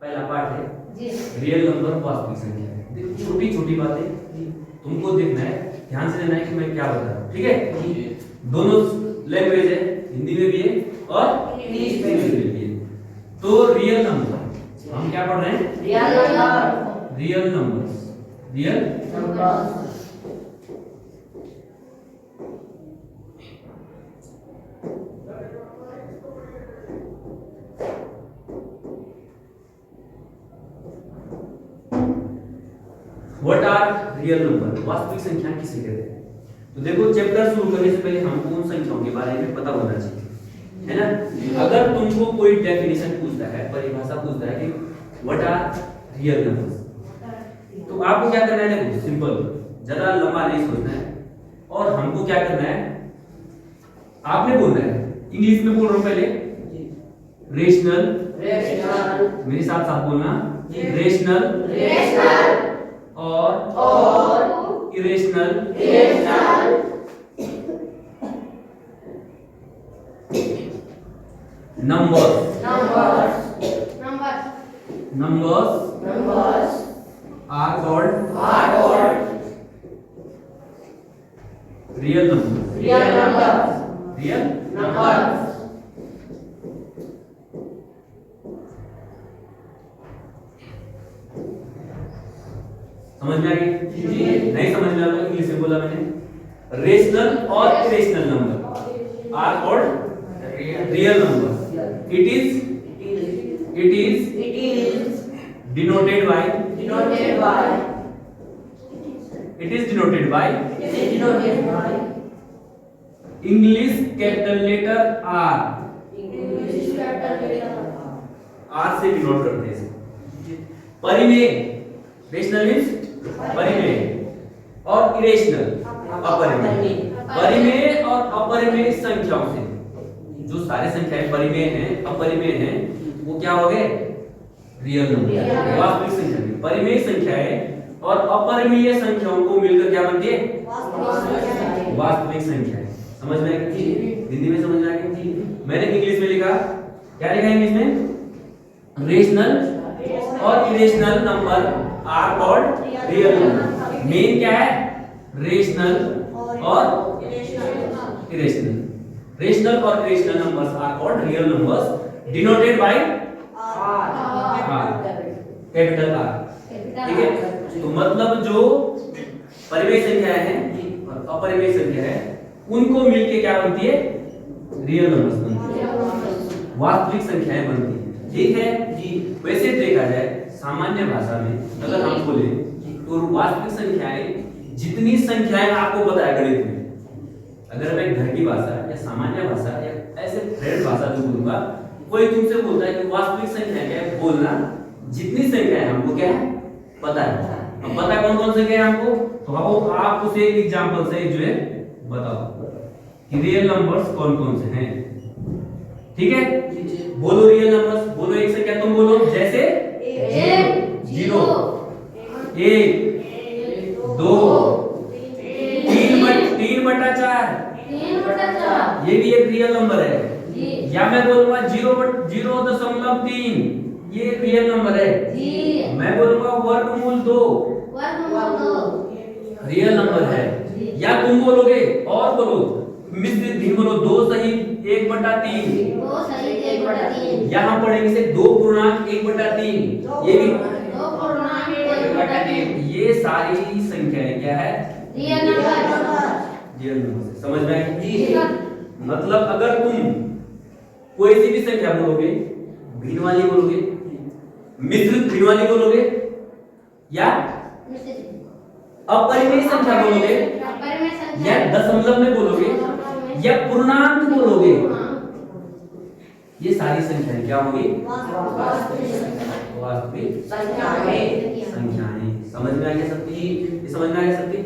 पहला पार्ट है real number वास्तविक संख्या। देखो छोटी छोटी बातें तुमको देखना है, ध्यान से लेना है कि मैं क्या बता रहा हूँ, ठीक है। दोनों लैंग्वेज है, हिंदी में भी है और इंग्लिश में भी है। तो रियल नंबर हम क्या पढ़ रहे हैं? Real numbers. What are real number? वास्तविक संख्या किसे कहते हैं? तो देखो चैप्टर शुरू करने से पहले हमको उन संख्याओं के बारे में पता होना चाहिए, है ना। अगर तुमको कोई डेफिनेशन पूछता है, परिभाषा पूछता है कि व्हाट आर रियल नंबर्स, तो आपको क्या करना है? देखो सिंपल, ज्यादा लंबा नहीं सोचना है और हमको क्या करना है, आपने बोलना है। इंग्लिश में बोल रहा हूं पहले, रेशनल, मेरे साथ साथ बोलना, रेशनल और irrational numbers are called real numbers. समझ में आ गई? नहीं समझ में आ रहा इंग्लिश में बोला मैंने। रेशनल और irrational number are called real number. It is denoted by English capital letter R। R से डिनोट करते हैं इसे। परिमेय, रेशनल मींस परिमेय और इरेशनल अपरिमेय। परिमेय और अपरिमेय संख्याओं से, जो सारे संख्याएं परिमेय हैं, अपरिमेय हैं, वो क्या हो गए? रियल नंबर, वास्तविक संख्या। परिमेय संख्याएं और अपरिमेय संख्याओं को मिलकर क्या बनती है? वास्तविक संख्याएं। समझ में आई? हिंदी में समझ में आ गई? मैंने इंग्लिश में लिखा, क्या लिखा इंग्लिश में? रेशनल और irrational number are called real number. Main क्या है? रेशनल और इरेशनल। रेशनल और irrational numbers are called real numbers denoted by capital R. ठीक है, तो मतलब जो परिमेय संख्याएं हैं और अपरिमेय संख्या है, उनको मिलके क्या बनती है? रियल नंबर्स बनती है, वास्तविक संख्याएं बनती है। ठीक है जी। वैसे देखा जाए सामान्य भाषा में अगर हम बोले तो वास्तविक संख्याएं, जितनी संख्याएं आपको पता है गणित में, अगर मैं घर की भाषा या सामान्य भाषा या ऐसे फ्रेंड भाषा जो बोलूंगा, कोई तुमसे बोलता है कि वास्तविक संख्या क्या है, बोलना जितनी संख्याएं हमको क्या है पता है। अब पता कौन कौन संख्या है हमको, तो आप उसे एक एग्जांपल से जो है बताओ कि रियल नंबर्स कौन कौन से हैं। ठीक है, बोलो रियल नंबर्स, बोलो एक संख्या तुम बोलो, जैसे 0, 1, 2, 3/4, ये भी एक रियल नंबर है। या मैं बोलूंगा 0.03, ये रियल नंबर है। मैं बोलूंगा वर्गमूल 2, रियल नंबर है। या तुम बोलोगे और बोलो, मिश्रित भिन्न बोलो, 2 सहित 1/3, यहाँ पढ़ेंगे से 2 पूर्णांक 1/3, ये भी 2 पूर्णांक 1/3। ये सारी संख्याएं क्या है? Real number. समझ में आई? मतलब अगर तुम कोई सी भी संख्या बोलोगे, भिन्न वाली बोलोगे, मिश्रित भिन्न वाली बोलोगे, या अपरिमेय संख्या बोलोगे, या दशमलव में बोलोगे, या पूर्णांक बोलोगे, ये सारी संख्याएं क्या होंगी? वास्तविक संख्याएं। समझ में आ गया सबकी? ये समझ में आ गया सबकी?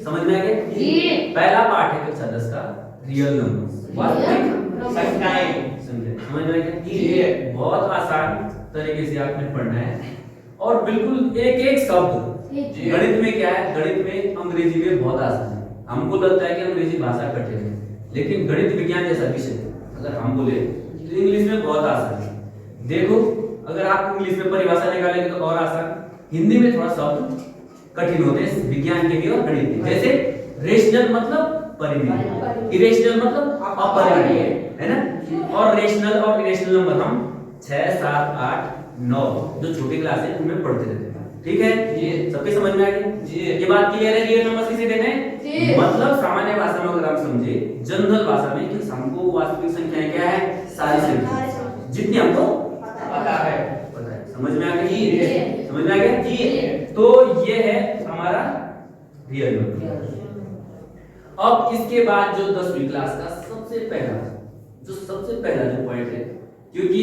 समझ में आ गया जी। पहला पाठ है कक्षा 10 का, रियल नंबर्स, वास्तविक संख्याएं। समझ में आ गया जी। बहुत आसान तरीके से आपने पढ़ना है और बिल्कुल एक एक शब्द। गणित में क्या है, गणित में अंग्रेजी में बहुत आसान है। हमको लगता है कि अंग्रेजी भाषा कठिन है, लेकिन गणित विज्ञान जैसा विषय अगर हम बोले तो इंग्लिश में बहुत आसान है। देखो अगर आप इंग्लिश में परिभाषा निकालेंगे तो और आसान, हिंदी में थोड़ा शब्द कठिन होते हैं विज्ञान के भी और गणित के। जैसे रेशनल मतलब परिमेय, इरेशनल मतलब अपरिमेय, है ना। और रेशनल और इरेशनल नंबर हम 6, 7, 8, 9 जो छोटी क्लास है उनमें पढ़ते रहते हैं। ठीक है जी, सबके समझ में आ गया जी। ये बात क्लियर है। रियल नंबर किसे कहते हैं? मतलब सामान्य भाषा में अगर आप समझे, जनरल भाषा में, कि हमको वास्तविक संख्याएं क्या है? सारी संख्या जितनी हमको पता है। समझ में आ गया जी? समझ में आ गया जी। तो ये है हमारा रियल नंबर। अब इसके बाद जो 10वीं क्लास का सबसे पहला जो पॉइंट है, क्योंकि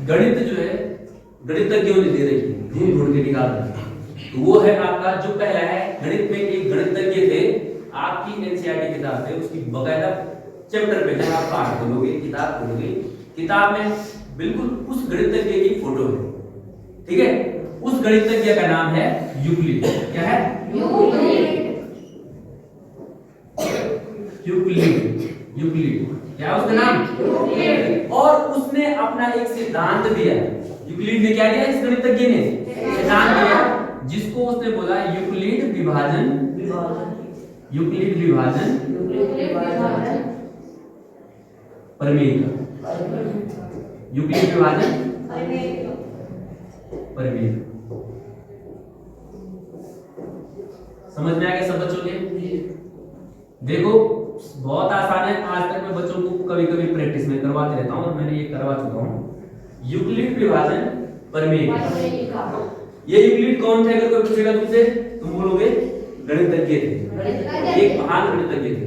गणित जो है गणितज्ञों ने दे रखी है, ढूंढ के निकाल रखी है, तो वो है आपका जो पहला है। गणित में एक गणितज्ञ थे, आपकी एनसीईआरटी किताब पे उसकी बकायदा चैप्टर पे जब आप पाठ खोलोगे, किताब खोलोगे, किताब में बिल्कुल उस गणितज्ञ की फोटो है। ठीक है, उस गणितज्ञ का नाम है यूक्लिड। क्या है? यूक्लिड। क्या उसका नाम? यूक्लिड। और उसने अपना एक सिद्धांत दिया। यूक्लिड ने क्या दिया? इस गणितज्ञ ने सिद्धांत दिया, जिसको उसने बोला यूक्लिड विभाजन प्रमेय। यूक्लिड विभाजन प्रमेय। समझ में आ गया सब बच्चों के? देखो बहुत आसान है। आज तक मैं बच्चों को कभी कभी प्रैक्टिस में करवाते रहता हूँ और मैंने ये करवा चुका हूँ। यूक्लिड विभाजन प्रमेय। ये यूक्लिड कौन थे? अगर कोई पूछेगा तुमसे, तुम बोलोगे गणितज्ञ थे, एक महान गणितज्ञ थे।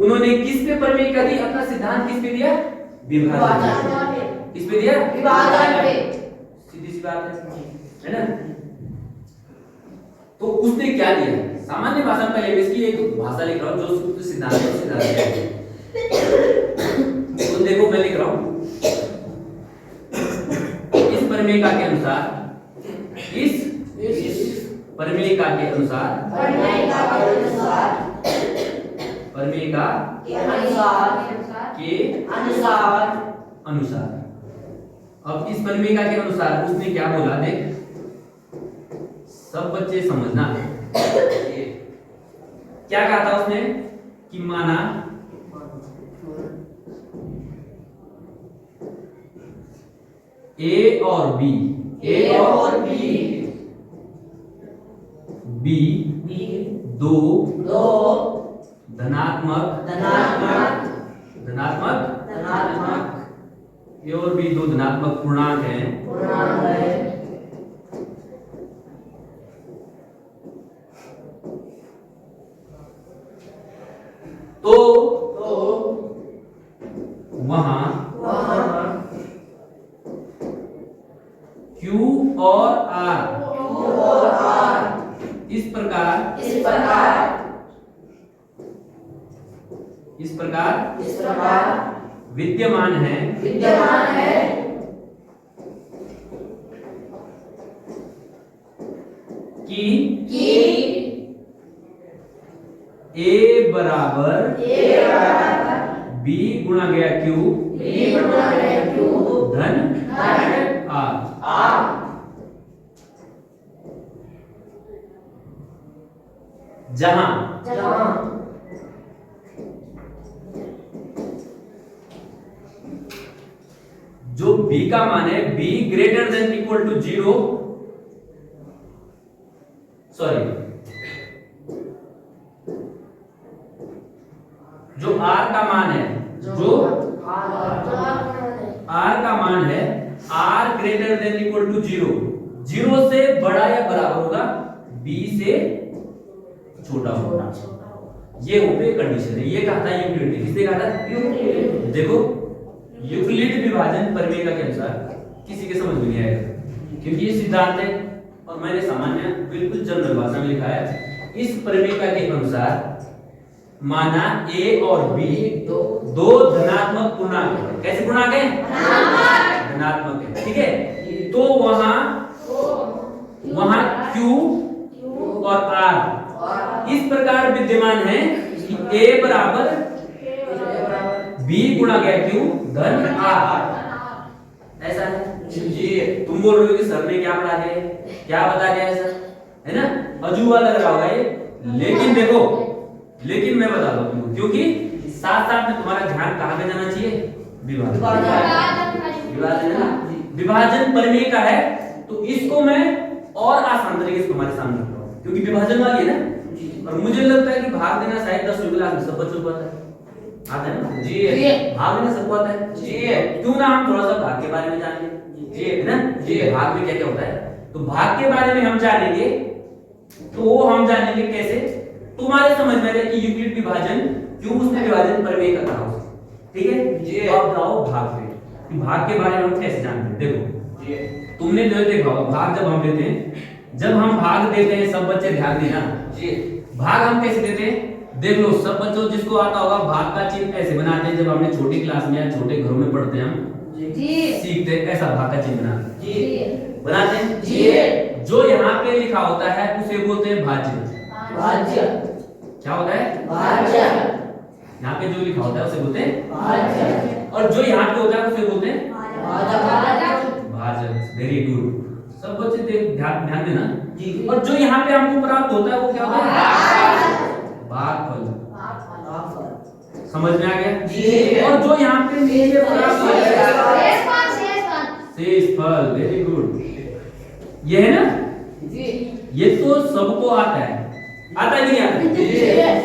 उन्होंने किस पे प्रमेय का दी? अपना सिद्धांत किस पे दिया? विभाजन। किस पे दिया? विभाजन पे। सीधी सी बात है ना। तो उसने क्या दिया? सामान्य भाषा में पहले इसकी एक भाषा लिख रहा हूं जो सूत्र सिद्धांत है। तो देखो मैं लिख रहा हूं, इस प्रमेयिका के अनुसार, इस प्रमेयिका के अनुसार अब इस प्रमेयिका के अनुसार उसने क्या बोला? देख सब बच्चे समझना, क्या कहा था उसने? कि माना ए और बी दो धनात्मक ए और बी दो धनात्मक पूर्णांक हैं। तो वहां Q और R इस प्रकार विद्यमान है कि A बराबर B गुणा गया Q धन R। जहां जो B का मान है B greater than equal to 0, sorry जो R का मान है, जो R का मान है R greater than equal to 0 से बड़ा या बराबर होगा B से छोटा होगा। ये ऊपर कंडीशन है। ये कहा था यूक्लिड ने। किसने कहा था? यूक्लिड। देखो यूक्लिड विभाजन प्रमेय के अनुसार किसी के समझ में नहीं आएगा, क्योंकि ये सिद्धांत है और मैंने सामान्य बिल्कुल जनरल भाषा में लिखा है। इस प्रमेय के अनुसार माना A और B दो धनात्मक पूर्णांक है। कैसे पूर्णांक है? धनात्मक है। ठीक है, तो वहां Q और R इस प्रकार विद्यमान है कि A बराबर B गुणा गया Q धन R। ऐसा है। जी। तुम बोल रहे हो कि सर ने क्या पढ़ा दिया है, क्या बता दिया है सर, है ना, अजूबा लग रहा होगा ये। लेकिन देखो, लेकिन मैं बता दूं तुमको, क्योंकि साथ साथ में तुम्हारा ध्यान कहाँ पे जाना चाहिए, विभाजन। विभाजन है ना, विभाजन प्रमेय का है, तो इसको मैं और आसान तरीके से तुम्हारे सामने रखता हूँ, क्योंकि विभाजन वाली है ना। और मुझे लगता है कि भाग देना शायद 10वीं क्लास में सब बच्चों को आता है ना जी। भाग देना सबको आता है जी। क्यों ना हम थोड़ा सा भाग के बारे में जान लें जी, है ना जी। भाग में क्या क्या होता है, तो भाग के बारे में हम जानेंगे, तो वो हम जानेंगे कैसे, तुम्हारे समझ में आएगा कि यूक्लिड विभाजन क्यों उसने विभाजन प्रमेय का कहा, ठीक है जी। अब जाओ भाग पे, कि भाग के बारे में हम कैसे जानते हैं। देखो जी, तुमने जो देखा होगा भाग जब हम देते हैं, जब हम भाग देते हैं, सब बच्चे ध्यान देना जी, भाग हम कैसे देते हैं, देख लो सब बच्चों जिसको आता होगा भाग का चिन्ह ऐसे बनाते हैं, जब हमने छोटी क्लास में या छोटे घरों में पढ़ते हैं हम जी, सीखते हैं ऐसा भाग का चिन्ह बनाते जी, बनाते हैं जी। जो यहाँ पे लिखा होता है उसे बोलते हैं भाज्य। भाज्य क्या होता है, भाज्य। यहाँ पे जो लिखा होता है उसे बोलते हैं भाज्य, और जो यहाँ पे होता है उसे बोलते हैं भाजक। वेरी गुड, सब बच्चे ध्यान ध्यान देना जी। और जो यहाँ पे हमको प्राप्त होता है वो क्या होता है, भागफल। समझ में आ गया जी। और जो यहाँ पे नीचे प्राप्त होता है शेषफल। वेरी गुड, ये है ना जी, ये तो सबको आता है, आता है कि नहीं आता जी,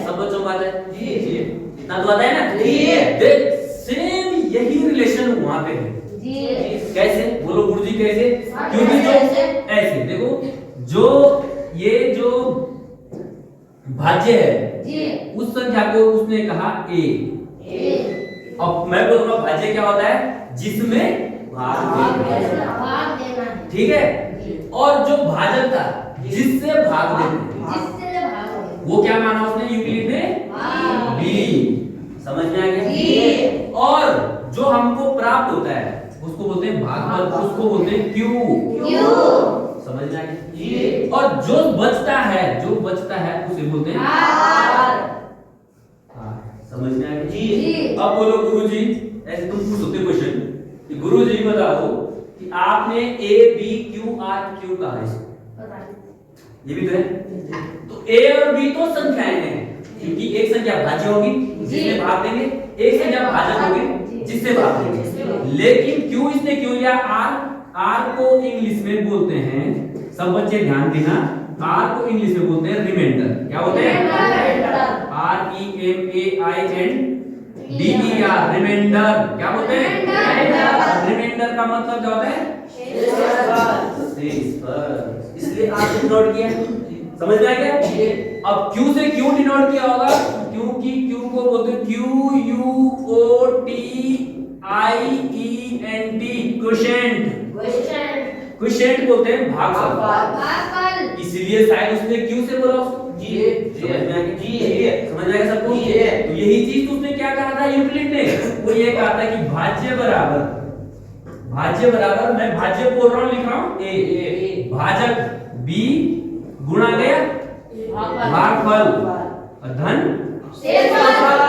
सब बच्चों को आता है जी जी, इतना तो आता है ना जी। देख सेम यही रिलेशन वहां पे है जी। कैसे बोलो गुरुजी, कैसे, क्योंकि जो ऐसे देखो, जो ये जो भाज्य है जी, उस संख्या को उसने कहा ए। अब मैं बोलूंगा भाज्य क्या होता है, जिसमें भाग देना, ठीक है। और जो भाजक था जिससे भाग देना, वो क्या माना उसने यूक्लिड ने, बी। समझ में आ गया जी। और जो हमको प्राप्त होता है उसको बोलते हैं भागफल, उसको बोलते हैं क्यू। समझ में आ गया जी। और जो बचता है, जो बचता है उसे बोलते हैं आर। समझ में आ गया जी। अब बोलो गुरुजी, ऐसे तुम पूछ सकते हो क्वेश्चन कि गुरुजी बताओ कि आपने A B Q R Q कहा है, ये भी तो है, तो ए और बी तो संख्याएं हैं, क्योंकि एक संख्या भाज्य होगी जिससे भाग देंगे, एक संख्या भाजक होगी जिससे भाग देंगे। लेकिन क्यों इसने क्यों लिया, आर, आर को इंग्लिश में बोलते हैं, सब बच्चे ध्यान देना, आर को इंग्लिश में बोलते हैं रिमाइंडर। क्या बोलते हैं, R E M A I N D E R, reminder. क्या बोलते हैं, रिमाइंडर का मतलब क्या होता है, शेषफल। इसलिए आपने नोट किया, समझ में आ गया। अब क्यू से क्यों डिनोट किया होगा, क्योंकि क्यू को बोलते हैं Q U O T I E N T, quotient. Quotient बोलते हैं भागफल, इसलिए शायद उसने क्यू से बोला उसको जी। समझ में आ गया जी, समझ में आ गया सबको। तो यही चीज उसने क्या कहा था यूक्लिड ने, वो ये कहा था कि भाज्य बराबर, भाज्य बराबर, मैं भाज्य बोल रहा हूँ, लिख रहा हूँ ए, भाजक बी गुणा गया भागफल और धन शेषफल।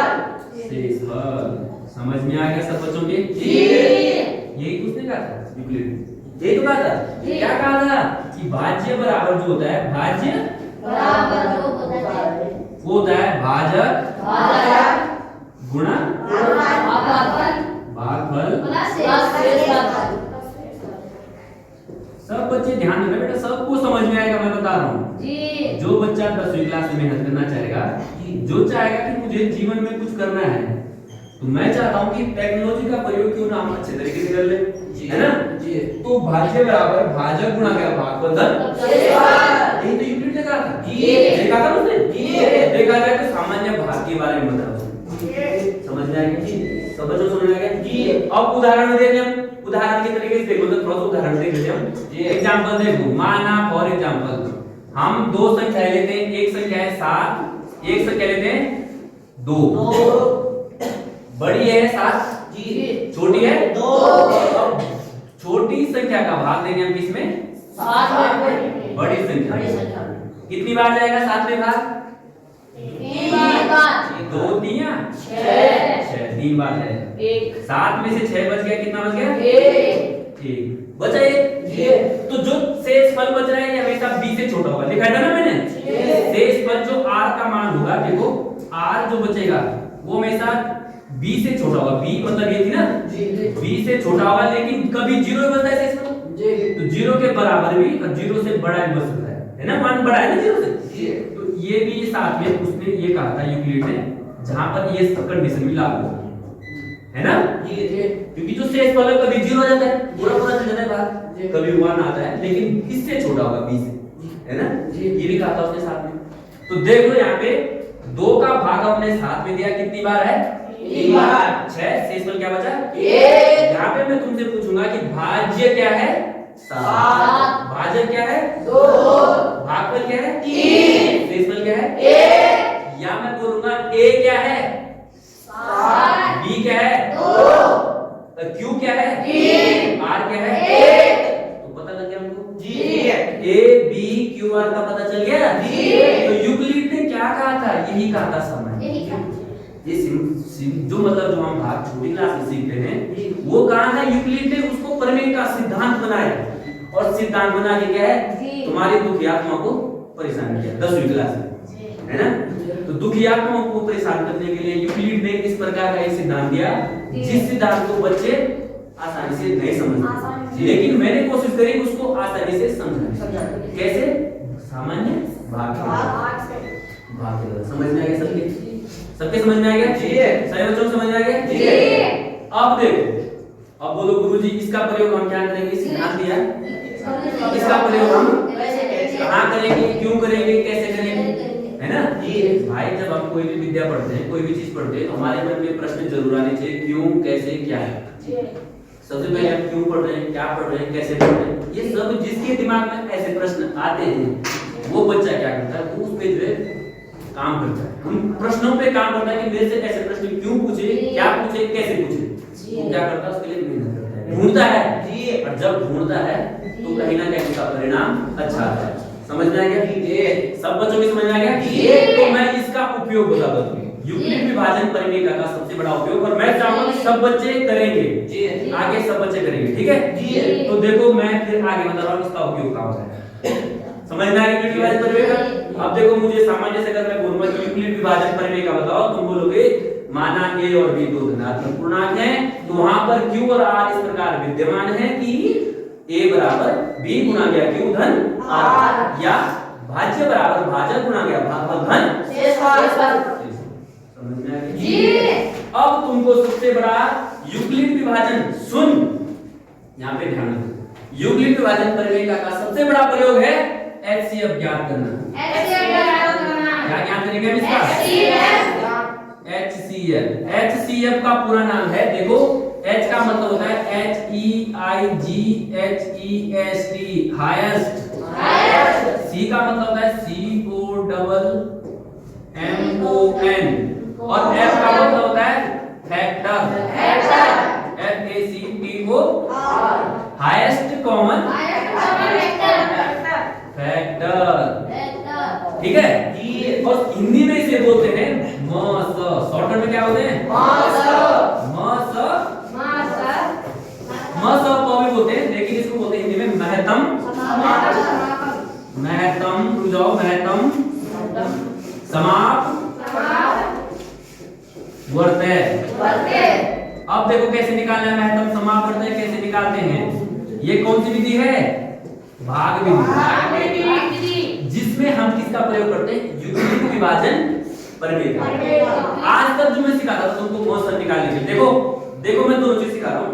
समझ में आ गया सब बच्चों के जी। यही उसने कहा था यूक्लिड, यही तो कहा था, क्या कहा था कि भाज्य बराबर जो होता है, भाज्य बराबर जो होता है वो होता है भाजक गुणा भागफल। सब बच्चे ध्यान देना बेटा, सबको समझ में आएगा, मैं बता रहा हूँ जी। जो बच्चा 10वीं क्लास में मेहनत करना चाहेगा, जो चाहेगा कि मुझे जीवन में कुछ करना है, तो मैं चाहता हूँ कि टेक्नोलॉजी का प्रयोग क्यों ना हम अच्छे तरीके से कर ले, है ना जी। तो भाज्य बराबर भाजक गुणा क्या भागफल धन शेषफल, यही तो यूक्लिड ने कहा था जी। देखा था उसने जी, देखा जाए तो सामान्य भाग के बारे में बताओ, समझ में आ गया जी, सब बच्चों समझ में आ गया जी। अब उदाहरण में देख लें, उदाहरण के तरीके से देखो, तो थोड़ा सा उदाहरण देख लेते हैं हम। ये एग्जांपल देखो, माना फॉर एग्जांपल हम दो संख्या लेते हैं, एक संख्या है 7, एक संख्या लेते हैं 2। बड़ी है 7 जी, छोटी है 2। अब छोटी संख्या का भाग देंगे हम किसमें, 7 में, बड़ी संख्या। कितनी बार जाएगा 7 में भाग, 3 बार। 2 दिया 6, 3 बार जाएगा। 7 में से 6 बच गया, कितना बच गया, 1। बचा एक। तो जो शेष फल बच रहा है ये हमेशा b से छोटा होगा, लिखा था ना मैंने। शेष फल जो r का मान होगा, देखो r जो बचेगा वो हमेशा b से छोटा होगा। b मतलब ये थी ना, b से छोटा होगा, लेकिन कभी 0 बचता है शेष फल, तो 0 के बराबर भी और 0 से बड़ा भी बच सकता है ना, मान बड़ा है ना 0 से। तो ये भी साथ में उसने ये कहा था यूक्लिड ने, जहां पर ये कंडीशन भी लागू है ना, क्योंकि जो शेष फल है कभी 0 हो जाता है, पूरा पूरा चल जाता है बाहर, कभी 1 आता है, लेकिन इससे छोटा होगा b से, है ना। ये भी कहा था उसने साथ में। तो देख लो यहाँ पे 2 का भाग अपने साथ में दिया, कितनी बार है, 3 बार। 6 शेष फल क्या बचा, 1। यहाँ पे मैं तुमसे पूछूंगा कि भाज्य क्या है, 7। भाजक क्या है, 2। भागफल क्या है, 3। शेषफल क्या है, 1। या मैं बोलूंगा a क्या है, 7। b क्या है, 2। q क्या है, 3। r क्या है, 1। तो पता लग गया हमको जी, a b q r का पता चल गया जी। तो यूक्लिड ने क्या कहा था, यही कहा था समय। ये जो मतलब जो हम भाग छोटी क्लास में सीखते हैं वो कहा है यूक्लिड ने उसको प्रमेय का सिद्धांत बनाया, और सिद्धांत बना के क्या है तुम्हारी दुखी आत्मा को परेशान किया 10वीं क्लास में, है ना। तो दुखी आत्मा को परेशान करने के लिए यूक्लिड ने इस प्रकार का एक सिद्धांत दिया, जिस सिद्धांत को बच्चे आसानी से नहीं समझते, लेकिन मैंने कोशिश करी उसको आसानी से समझाने। कैसे, सामान्य भाग समझ में आ गया सबके, सबके समझ में आ गया जी, सही बच्चों समझ में आ गया जी। अब देखो, अब बोलो गुरुजी इसका प्रयोग हम क्या करेंगे, सिद्धांत दिया, इसका प्रयोग हम कहाँ करेंगे, क्यों करेंगे, कैसे करेंगे, है ना जी। भाई जब हम कोई भी विद्या पढ़ते हैं, कोई भी चीज पढ़ते हैं, तो हमारे मन में प्रश्न जरूर आने चाहिए, क्यों, कैसे, क्या है। सबसे पहले हम क्यों पढ़ रहे हैं, क्या पढ़ रहे हैं, कैसे पढ़ रहे हैं, ये सब जिसके दिमाग में ऐसे प्रश्न आते हैं वो बच्चा क्या करता है, वो उस पे जो है काम करता है, उन प्रश्नों पे काम करता है कि मेरे से ऐसे प्रश्न क्यों पूछे, क्या पूछे, कैसे पूछे। वो क्या करता है, उसके लिए मेहनत करता है, ढूंढता है जी। और जब ढूंढता है तो कहीं ना कहीं उसका परिणाम अच्छा आता है। समझ में आ गया जी, सब बच्चों को समझ में आ गया जी। तो मैं इसका उपयोग बता दूं, यूक्लिड विभाजन परिमेय का सबसे बड़ा उपयोग, और मैं चाहूंगा कि सब बच्चे करेंगे जी, आगे सब बच्चे करेंगे, ठीक है जी। तो देखो मैं फिर आगे बता रहा हूं इसका उपयोग क्या होता है, समझ में आ गया यूक्लिड विभाजन परिमेय का। अब देखो मुझे सामान्य से अगर मैं बोलूंगा कि यूक्लिड विभाजन परिमेय का बताओ, तुम बोलोगे माना a और b दो धनात्मक पूर्णांक हैं, तो वहां पर q और r इस प्रकार विद्यमान है कि a बराबर b गुणा गया q धन r, या भाज्य बराबर भाजक गुणा गया भागफल धन शेषफल। समझ में आ गया जी। अब तुमको सबसे बड़ा यूक्लिड विभाजन, सुन यहाँ पे ध्यान दो, यूक्लिड विभाजन परिमेय का सबसे बड़ा प्रयोग है HCF ज्ञात करना। क्या ज्ञात करेंगे हम इसका, HCF का पूरा नाम है, देखो H का मतलब होता है HEIGHEST, हाईएस्ट। C का मतलब होता है COMMON, और F का मतलब होता है factor, FACTOR, highest common factor, ठीक है जी। और हिंदी में इसे बोलते हैं मस, शॉर्टकट में क्या बोलते हैं, मस को भी बोलते हैं, लेकिन इसको बोलते हैं हिंदी में महत्तम, महत्तम समाप वर्तय। अब देखो कैसे निकालना है महत्तम समाप वर्तय, कैसे निकालते हैं, ये कौन सी विधि है, भाग विधि, जिसमें हम किसका प्रयोग करते हैं, यूक्लिड विभाजन परिमेय का। आज तक जो मैं सिखाता था तुमको मौसम निकालने की, देखो मैं दोनों चीज सिखा रहा हूँ,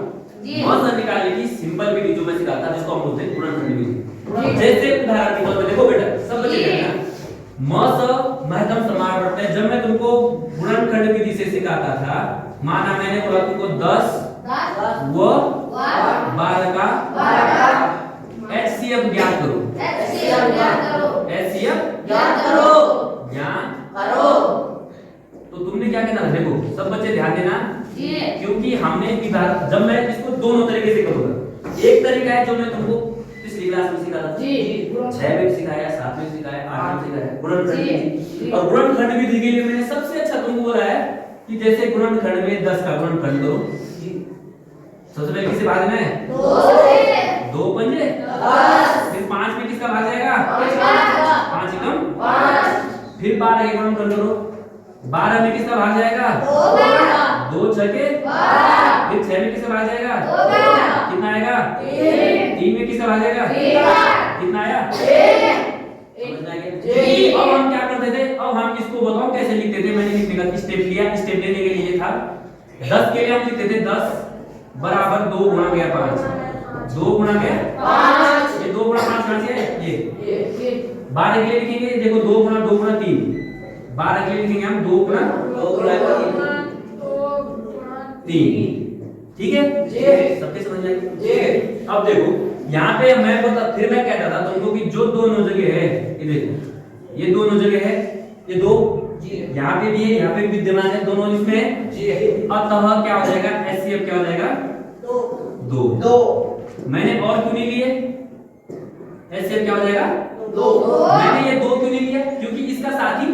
मौसम निकालने की सिंपल विधि जो मैं सिखाता जिसको हम बोलते हैं गुणनखंड विधि। जैसे उदाहरण के तौर पे देखो बेटा, सब बच्चे देखना, महत्तम समाप वर्तय, जब मैं तुमको गुणनखंड विधि से सिखाता था, माना मैंने बोला तुमको 10 व 12 का HCF ज्ञात करो, ज्ञान करो। तो तुमने क्या कहना, देखो सब बच्चे ध्यान देना, क्योंकि हमने जब मैं इसको दोनों तरीके से करूंगा, एक तरीका है जो मैं तुमको पिछली क्लास में सिखाया था, 6 में सिखाया, 7 में सिखाया, 8 में सिखाया, गुणनखंड विधि। और गुणनखंड विधि के लिए मैंने सबसे अच्छा तुमको बोला है कि जैसे गुणनखंड में 10 का गुणनखंड करो, सबसे पहले किससे भागना है, 2 पंजे 10 फिर 5 में किसका भाग जाएगा 5 5 एकम 5 फिर 12 के काम कर करो 12 में किसका भाग जाएगा 2 छके 12 फिर 6 में किसका भाग जाएगा 2 कितना आएगा 3 3 में किसका भाग जाएगा 3 कितना आया 1 समझ आ गया जी। अब हम क्या करते थे अब हम इसको बताओ कैसे लिखते थे मैंने लिखने का स्टेप लिया स्टेप लेने के लिए था 10 के लिए हम लिखते थे 10 बराबर 2 गुणा गया 5 2 गुणा गया 5 ये 2 गुणा 5 कहां से है ये 12 के लिए लिखेंगे देखो 2 गुणा 3 12 के लिए लिखेंगे हम 2 गुणा 3 ठीक है सबके समझ में आएगा अब देखो यहाँ पे फिर मैं कहता था तुमको कि जो दोनों जगह है ये देखो ये दोनों जगह है ये 2 यहाँ पे भी है यहाँ पे भी विद्यमान है दोनों इसमें है अतः क्या हो जाएगा एचसीएफ क्या हो जाएगा 2 मैंने और क्यों नहीं लिए एचसीएफ क्या हो जाएगा 2 मैंने ये 2 क्यों नहीं लिया क्योंकि इसका साथी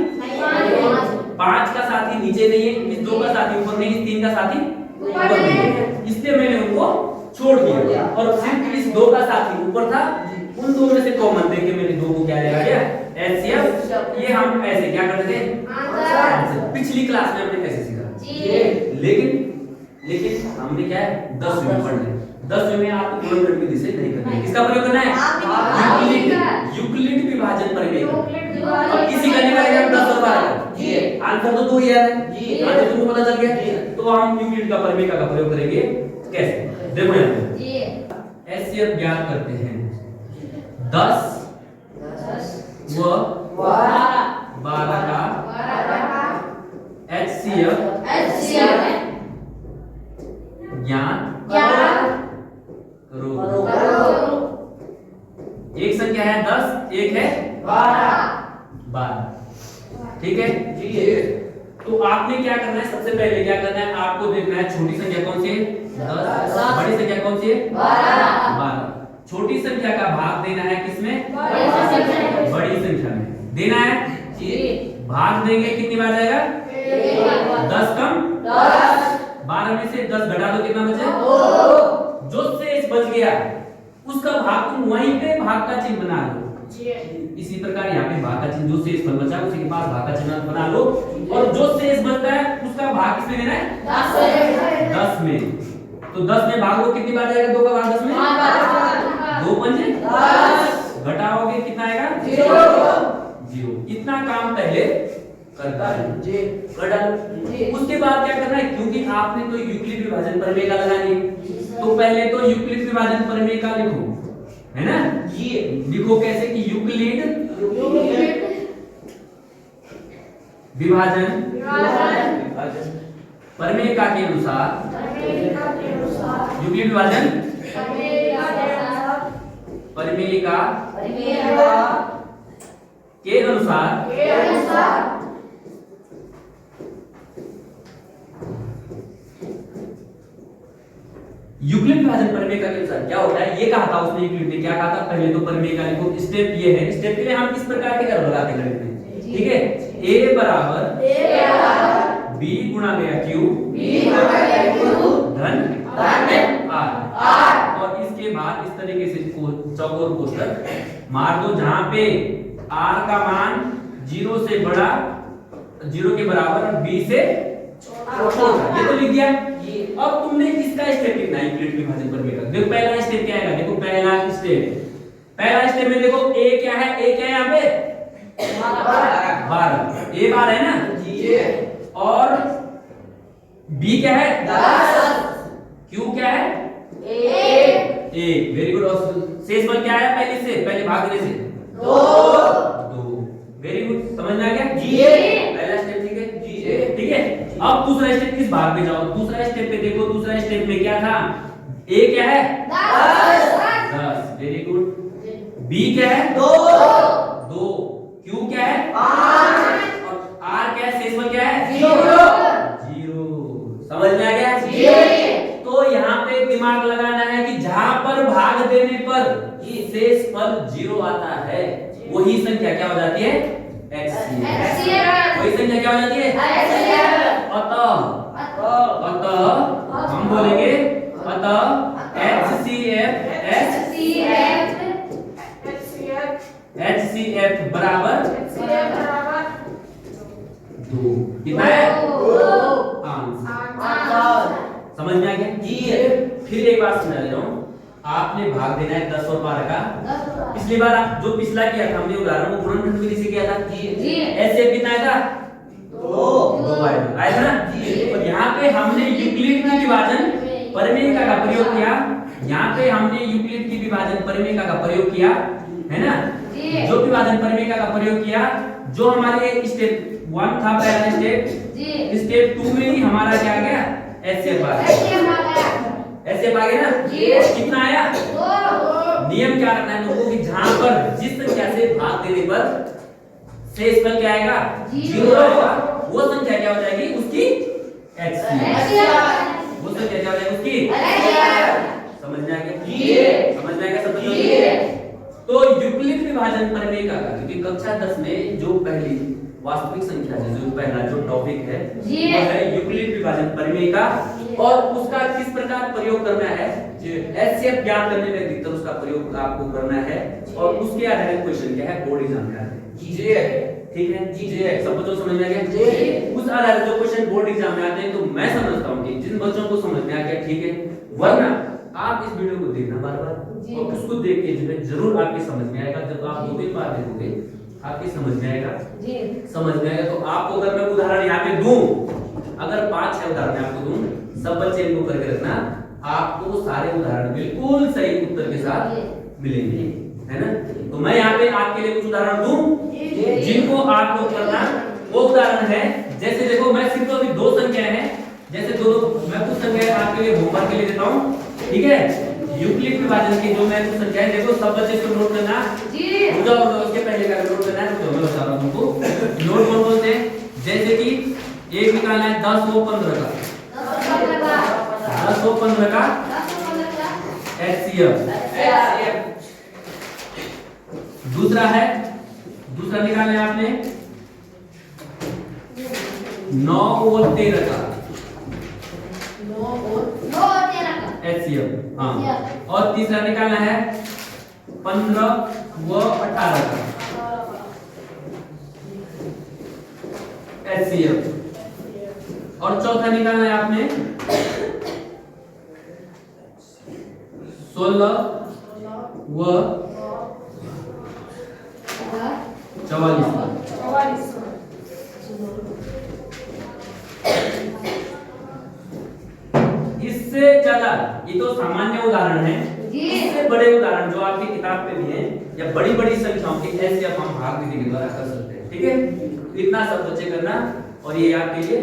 5 का साथी नीचे नहीं है इस 2 का साथी ऊपर नहीं इस 3 का साथी ऊपर नहीं है इसलिए मैंने उनको छोड़ दिया और सिर्फ इस 2 का साथी ऊपर था उन 2 में से कॉमन देके मैंने 2 को क्या ले लिया एचसीएफ ये हम ऐसे क्या करते थे पिछली क्लास में हमने कैसे सीखा लेकिन हमने क्या है 10 में पढ़ना है 10 में आपको गुणनखंड विधि से नहीं करना है किसका प्रयोग करना है यूक्लिड विभाजन प्रमेय अब इसी करने वाले हम 10 और 12 आंसर तो 2 ही आ रहा है आंसर तुमको पता चल गया तो हम यूक्लिड का प्रमेय का प्रयोग करेंगे कैसे देखो यहाँ एचसीएफ ज्ञात करते हैं 10 व 12 का एचसीएफ ज्ञात करो एक संख्या है 10 एक है 12 ठीक है तो आपने क्या करना है सबसे पहले क्या करना है आपको देखना है छोटी संख्या कौन सी है 10 बड़ी संख्या कौन सी है 12 छोटी संख्या का भाग देना है किसमें बड़ी संख्या में देना है भाग देंगे कितनी बार जाएगा 10 कम 12 में से 10 घटा दो कितना बचे जो शेष बच गया उसका भाग तुम वहीं पे भाग का चिन्ह बना लो इसी प्रकार यहाँ पे भाग का चिन्ह जो शेष फल बचा उसी के पास भाग का चिन्ह बना लो और जो शेष बचता है उसका भाग किसमें देना है 10 में तो 10 में भागो कितनी बार जाएगा 2 का भाग 10 में 2 पंजे 10 घटाओगे कितना आएगा 0 इतना काम पहले करता है कर डालो उसके बाद क्या करना है क्योंकि आपने तो यूक्लिड विभाजन प्रमेय का लगानी है तो पहले तो यूक्लिड विभाजन प्रमेय का लिखो है ना लिखो कैसे कि यूक्लिड विभाजन प्रमेय का के अनुसार यूक्लिड विभाजन प्रमेय का के अनुसार यूक्लिड विभाजन प्रमेय का अनुसार क्या होता है ये कहा था उसने यूक्लिड ने क्या कहा था पहले तो प्रमेय का लिखो स्टेप ये है स्टेप के लिए हम इस प्रकार के कर्व लगाते गणित में ठीक है a बराबर b गुणा गया q धन r और इसके बाद इस तरीके से चौकोर कोष्ठक मार दो जहां पे r का मान 0 से बड़ा 0 के बराबर और b से छोटा ये तो लिख दिया अब तुमने इसका स्टेप लिखना है यूक्लिड विभाजन प्रमेय का देखो पहला स्टेप क्या है देखो पहला स्टेप में देखो a क्या है यहाँ पे 12 a बार है ना और b क्या है 10 q क्या है 1 वेरी गुड और शेष बल क्या है पहले भाग देने से 2 वेरी गुड समझ में आ गया पहला स्टेप ठीक है अब दूसरा स्टेप किस भाग में जाओ दूसरा स्टेप पे देखो दूसरा स्टेप में क्या था a क्या है 10 वेरी गुड b क्या है 2 q क्या है 5 और r क्या है शेष बल क्या है 0 समझ में आ गया तो यहाँ पे दिमाग लगाना है कि जहां पर भाग देने पर शेष फल 0 आता है वही संख्या क्या हो जाती है HCF वही संख्या क्या हो जाती है अतः हम बोलेंगे अतः HCF बराबर 2। कितना है? समझ में आ गया जी? फिर एक बात समझा दे रहा हूँ, आपने भाग देना है 10 और 12 का। पिछली बार आप जो पिछला किया था हमने उदाहरण वो गुणनखंड विधि से किया था जी। ऐसे कितना आया था? 2 आया था ना जी। और यहाँ पे हमने यूक्लिड की विभाजन परिमेयिका का प्रयोग किया। यहाँ पे हमने यूक्लिड की विभाजन परिमेयिका का प्रयोग किया है ना। जो विभाजन परिमेयिका का प्रयोग किया, जो हमारे स्टेप 1 था पहला स्टेप, स्टेप 2 में ही हमारा क्या आ गया? HCF आ गया। HCF आ गया ना। कितना आया? 2। नियम क्या रखना है लोगों की, जहां पर जिस संख्या से भाग देने पर शेषफल क्या आएगा? 0 आएगा, वो संख्या क्या हो जाएगी? उसकी HCF। वो संख्या क्या हो जाएगी? उसकी समझ में आ गया? समझ में आ गया सब लोगों को? तो यूक्लिड विभाजन परिमेयिका का, क्योंकि कक्षा 10 में जो पहली वास्तविक संख्या है, जो पहला जो टॉपिक है वो है यूक्लिड विभाजन परिमेयिका, और उसका किस प्रकार प्रयोग करना है, HCF ज्ञात करने में अधिकतर उसका प्रयोग आपको करना है, और उसके आधारित क्वेश्चन क्या है? बोर्ड एग्जाम का है। ठीक है जी? सब बच्चों को समझ में आ गया? उस आधारित जो क्वेश्चन बोर्ड एग्जाम में आते हैं, तो मैं समझता हूँ कि जिन बच्चों को समझ में आ गया ठीक है, वरना आप इस वीडियो को देखना बार-बार, और उसको देख के जरूर आपके समझ में आएगा। जब आप 2-3 बार देखोगे आपकी समझ में आएगा समझ में आएगा। तो आपको अगर मैं उदाहरण यहाँ पे दूं, अगर 5-6 उदाहरण आपको दूं, सब बच्चे इनको करके रखना, आपको सारे उदाहरण बिल्कुल सही उत्तर के साथ मिलेंगे, है ना। तो मैं यहाँ पे आपके लिए कुछ उदाहरण दूं जिनको आपको करना। वो उदाहरण है, जैसे देखो मैं सिर्फ अभी 2 संख्या है, जैसे दो मैं कुछ संख्या आपके लिए होमवर्क के लिए देता हूँ, ठीक है। यूक्लिड विभाजन की जो मैं कुछ संख्या है, देखो सब बच्चे इसको नोट करना जी। उसके पहले का नोट करना है, तो मैं बता रहा हूं तुमको। नोट कौन बोलते हैं? जैसे कि एक निकालना है 10 व 15 का, 10 व 15 का HCF। दूसरा निकालना है आपने 9 व 13 का HCF। हाँ, और तीसरा निकालना है 15 व 18 का HCF। और चौथा निकालना है आपने 16 व 44 का। इससे ज्यादा, ये तो सामान्य उदाहरण है, इससे बड़े उदाहरण जो आपकी किताब पे भी हैं, या बड़ी बड़ी संख्याओं के HCF हम भाग विधि के द्वारा कर सकते हैं, ठीक है। इतना सब बच्चे करना, और ये आपके लिए